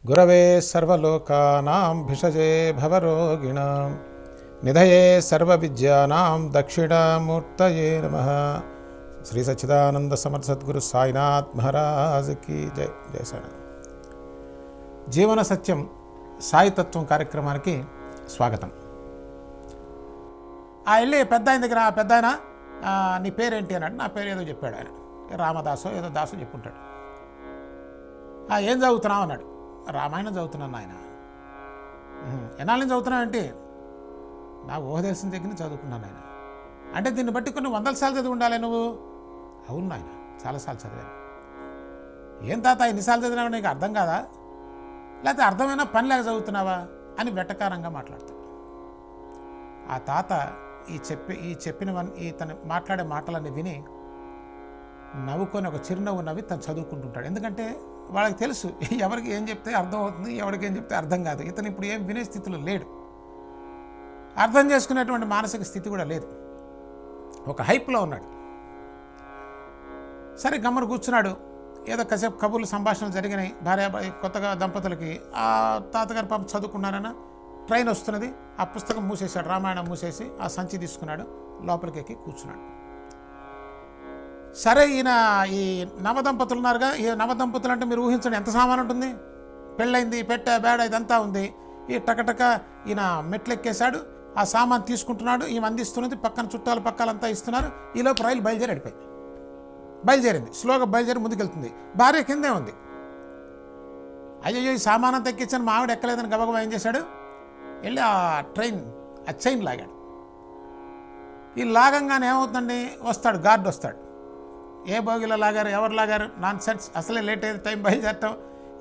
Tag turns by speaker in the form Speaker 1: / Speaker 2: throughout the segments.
Speaker 1: గురవే సర్వలోకానాం భిషజే భవరోగిణాం నిధయే సర్వవిద్యానాం దక్షిణామూర్తయే నమః. శ్రీ సచ్చిదానంద సమర్థ సద్గురు సాయినాథ్ మహారాజ్ కి జై. జై సాయినాథ్. జీవన సత్యం సాయితత్వం కార్యక్రమానికి స్వాగతం. వెళ్ళి పెద్ద ఆయన దగ్గర, పెద్ద ఆయన నీ పేరేంటి అన్నాడు. నా పేరు ఏదో చెప్పాడు ఆయన, రామదాసో ఏదో దాసో చెప్పుంటాడు. ఏం చదువుతున్నావు అన్నాడు. రామాయణం చదువుతున్నాను ఆయన. ఎన్నాళ్ళని చదువుతున్నావు ఏంటి? నాకు ఊహ తెలిసిన దగ్గర చదువుకున్నాను ఆయన. అంటే దీన్ని బట్టి కొన్ని 100 సార్లు చదివి ఉండాలి నువ్వు. అవును ఆయన, చాలాసార్లు చదివాను. ఏం తాత ఎన్నిసార్లు చదివినావు, నీకు అర్థం కాదా, లేకపోతే అర్థమైనా పని లేక చదువుతున్నావా అని వెటకారంగా మాట్లాడతాడు. ఆ తాత తను మాట్లాడే మాటలన్నీ విని నవ్వుకొని ఒక చిరునవ్వు నవ్వి తను చదువుకుంటుంటాడు. ఎందుకంటే వాళ్ళకి తెలుసు ఎవరికి ఏం చెప్తే అర్థం అవుతుంది, ఎవరికి ఏం చెప్తే అర్థం కాదు. ఇతను ఇప్పుడు ఏం వినే స్థితిలో లేడు, అర్థం చేసుకునేటువంటి మానసిక స్థితి కూడా లేదు, ఒక హైప్లో ఉన్నాడు. సరే గమ్మను కూర్చున్నాడు. ఏదో కాసేపు కబుర్లు సంభాషణలు జరిగినాయి. కొత్తగా దంపతులకి ఆ తాతగారు పాపం చదువుకున్నారన్న ట్రైన్ వస్తున్నది. ఆ పుస్తకం మూసేశాడు, రామాయణం మూసేసి ఆ సంచి తీసుకున్నాడు, లోపలికి ఎక్కి కూర్చున్నాడు. సరే ఈయన ఈ నవదంపతులు ఉన్నారుగా, ఈ నవదంపతులు అంటే మీరు ఊహించండి ఎంత సామాన్ ఉంటుంది. పెళ్ళైంది, పెట్ట బేడ ఇదంతా ఉంది. ఈ టకటక ఈయన మెట్లు ఎక్కేశాడు, ఆ సామాన్ తీసుకుంటున్నాడు, ఈమె అందిస్తున్నది, పక్కన చుట్టాలు పక్కాలంతా ఇస్తున్నారు. ఈలోపు రైలు బయలుదేరింది. స్లోగా బయలుదేరి ముందుకెళ్తుంది. భార్య కిందే ఉంది. అయ్యో ఈ సామాన్ అంతా ఎక్కించాను, మా ఆవిడ ఎక్కలేదని గబగబా ఏం చేశాడు, వెళ్ళి ఆ చైన్ లాగాడు. ఈ లాగంగానే ఏమవుతుందండి, వస్తాడు గార్డు వస్తాడు. ఏ బోగిలో లాగారు, ఎవరు లాగారు, నాన్ సెన్స్, అసలే లేట్ అయ్యేది, టైం బయలుదేరటం.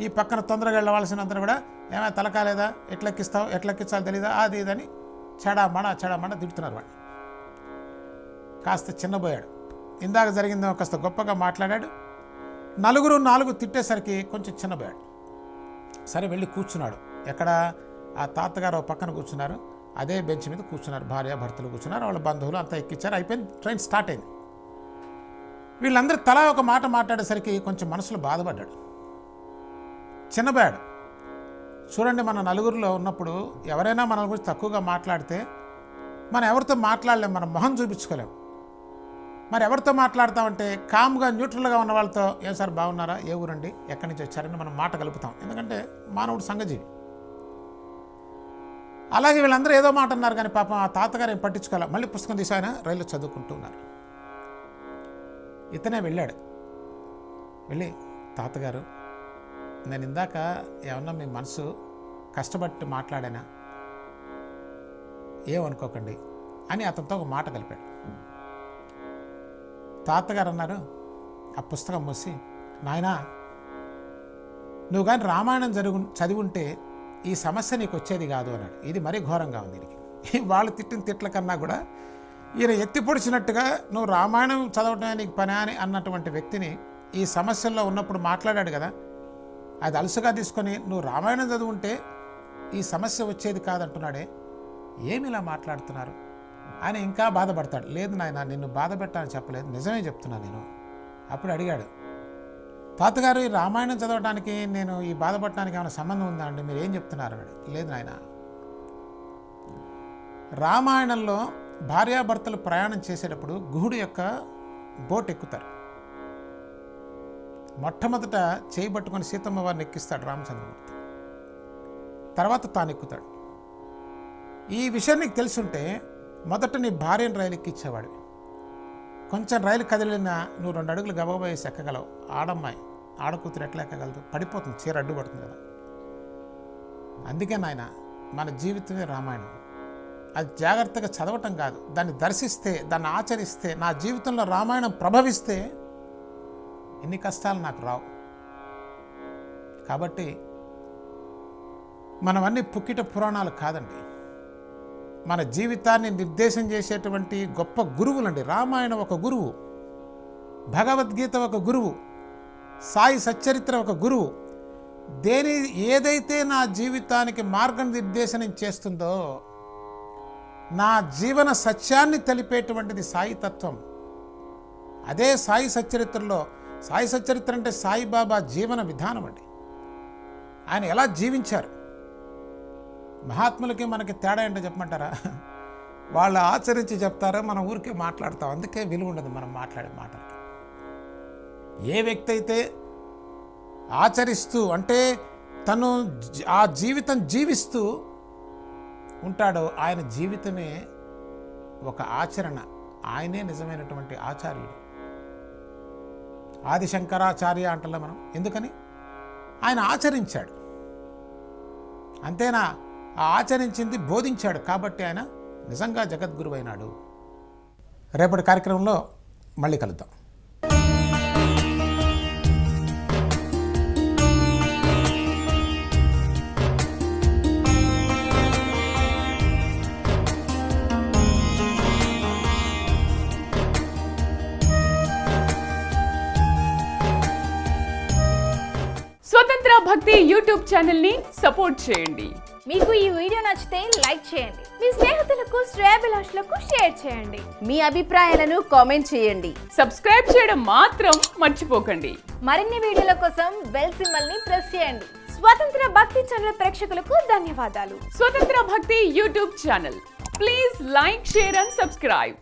Speaker 1: ఈ పక్కన తొందరగా వెళ్ళవలసినంత కూడా ఏమైనా తలకాలేదా, ఎట్లెక్కించాలో తెలీదా, అది ఇదని చెడామడ తిడుతున్నారు వాడిని. కాస్త చిన్నబోయాడు. ఇందాక జరిగిందో కాస్త గొప్పగా మాట్లాడాడు. నలుగురు 4 తిట్టేసరికి కొంచెం చిన్నబోయాడు. సరే వెళ్ళి కూర్చున్నాడు. ఎక్కడ, ఆ తాతగారు పక్కన కూర్చున్నారు, అదే బెంచ్ మీద కూర్చున్నారు. భార్య భర్తలు కూర్చున్నారు, వాళ్ళ బంధువులు అంతా ఎక్కించారు. అయిపోయింది, ట్రైన్ స్టార్ట్ అయింది. వీళ్ళందరూ తలా ఒక మాట మాట్లాడేసరికి కొంచెం మనసులో బాధపడ్డాడు, చిన్నబోయాడు. చూడండి, మన నలుగురిలో ఉన్నప్పుడు ఎవరైనా మన గురించి తక్కువగా మాట్లాడితే మనం ఎవరితో మాట్లాడలేం, మనం మొహం చూపించుకోలేం. మరి ఎవరితో మాట్లాడతామంటే కామ్గా న్యూట్రల్గా ఉన్న వాళ్ళతో, ఏం సార్ బాగున్నారా, ఏ ఊరండి, ఎక్కడి నుంచి వచ్చారని మనం మాట కలుపుతాం. ఎందుకంటే మానవుడు సంఘజీవి. అలాగే వీళ్ళందరూ ఏదో మాట అన్నారు, కానీ పాపం ఆ తాతగారు ఏం పట్టించుకోవాలి. మళ్ళీ పుస్తకం తీసి ఆయన రైల్లో చదువుకుంటూ ఉన్నారు. ఇతనే వెళ్ళాడు. వెళ్ళి, తాతగారు నేను ఇందాక ఏమన్నా మీ మనసు కష్టపట్టి మాట్లాడానా, ఏమనుకోకండి అని అతనితో ఒక మాట కలిపాడు. తాతగారు అన్నారు, ఆ పుస్తకం మూసి, నాయనా నువ్వు కానీ రామాయణం చదివి ఉంటే ఈ సమస్య నీకు వచ్చేది కాదు అన్నాడు. ఇది మరీ ఘోరంగా ఉంది దీనికి. వాళ్ళు తిట్టిన తిట్ల కన్నా కూడా ఈయన ఎత్తి పొడిచినట్టుగా నువ్వు రామాయణం చదవటమే నీకు పని అని అన్నటువంటి వ్యక్తిని ఈ సమస్యల్లో ఉన్నప్పుడు మాట్లాడాడు కదా, అది అలుసుగా తీసుకొని నువ్వు రామాయణం చదువుంటే ఈ సమస్య వచ్చేది కాదంటున్నాడే, ఏమి ఇలా మాట్లాడుతున్నారు అని ఇంకా బాధపడతాడు. లేదు నాయన, నిన్ను బాధ పెట్టాలని చెప్పలేదు, నిజమే చెప్తున్నా నేను. అప్పుడు అడిగాడు, తాతగారు ఈ రామాయణం చదవడానికి నేను ఈ బాధపడటానికి ఏమైనా సంబంధం ఉందా అండి, మీరు ఏం చెప్తున్నారు అన్నాడు. లేదు నాయన, రామాయణంలో భార్యాభర్తలు ప్రయాణం చేసేటప్పుడు గుహుడు యొక్క బోట్ ఎక్కుతారు. మొట్టమొదట చేయి పట్టుకొని సీతమ్మ వారిని ఎక్కిస్తాడు రామచంద్రమూర్తి, తర్వాత తాను ఎక్కుతాడు. ఈ విషయం నీకు తెలుసుంటే మొదట నీ భార్యను రైలు ఎక్కించేవాడు. కొంచెం రైలు కదిలినా నువ్వు 2 అడుగులు గబగబా వేసి ఎక్కగలవు. ఆడమ్మాయి, ఆడకూతురు ఎట్లా ఎక్కగలదు, పడిపోతుంది, చీర అడ్డుపడుతుంది కదా. అందుకే నాయన మన జీవితమే రామాయణం. అది జాగ్రత్తగా చదవటం కాదు, దాన్ని దర్శిస్తే, దాన్ని ఆచరిస్తే, నా జీవితంలో రామాయణం ప్రభవిస్తే ఎన్ని కష్టాలు నాకు రావు. కాబట్టి మనమన్నీ పుక్కిట పురాణాలు కాదండి, మన జీవితాన్ని నిర్దేశం చేసేటువంటి గొప్ప గురువులండి. రామాయణం ఒక గురువు, భగవద్గీత ఒక గురువు, సాయి సచ్చరిత్ర ఒక గురువు. ఏదైతే నా జీవితానికి మార్గనిర్దేశనం చేస్తుందో, నా జీవన సత్యాన్ని తెలిపేటువంటిది సాయి తత్వం. అదే సాయి సచ్చరిత్రలో, సాయి సచ్చరిత్ర అంటే సాయిబాబా జీవన విధానం అండి. ఆయన ఎలా జీవించారు. మహాత్ములకి మనకి తేడా ఏంటో చెప్పమంటారా? వాళ్ళు ఆచరించి చెప్తారో, మనం ఊరికే మాట్లాడతాం. అందుకే విలువ ఉండదు మనం మాట్లాడే మాటలకి. ఏ వ్యక్తి అయితే ఆచరిస్తూ అంటే తను ఆ జీవితం జీవిస్తూ ఉంటాడో ఆయన జీవితమే ఒక ఆచరణ. ఆయనే నిజమైనటువంటి ఆచార్యుడు. ఆది శంకరాచార్య అంటలే మనం. ఎందుకని? ఆయన ఆచరించాడు. అంతేనా? ఆ ఆచరించింది బోధించాడు కాబట్టి ఆయన నిజంగా జగద్గురువైనాడు. రేపటి కార్యక్రమంలో మళ్ళీ కలుద్దాం.
Speaker 2: స్వతంత్ర భక్తి యూట్యూబ్ ఛానల్ ని సపోర్ట్ చేయండి.
Speaker 3: మీకు ఈ వీడియో నచ్చితే లైక్ చేయండి, మీ స్నేహితులకు శ్రేయోభిలాషులకు షేర్ చేయండి,
Speaker 4: మీ అభిప్రాయాలను కామెంట్ చేయండి.
Speaker 2: సబ్స్క్రైబ్ చేయడం మాత్రం మర్చిపోకండి.
Speaker 3: మరిన్ని వీడియోల కోసం బెల్ సింబల్ ని ప్రెస్ చేయండి. స్వతంత్ర భక్తి ఛానల్ ప్రేక్షకులకు ధన్యవాదాలు.
Speaker 2: స్వతంత్ర భక్తి YouTube channel. Please like, share and subscribe.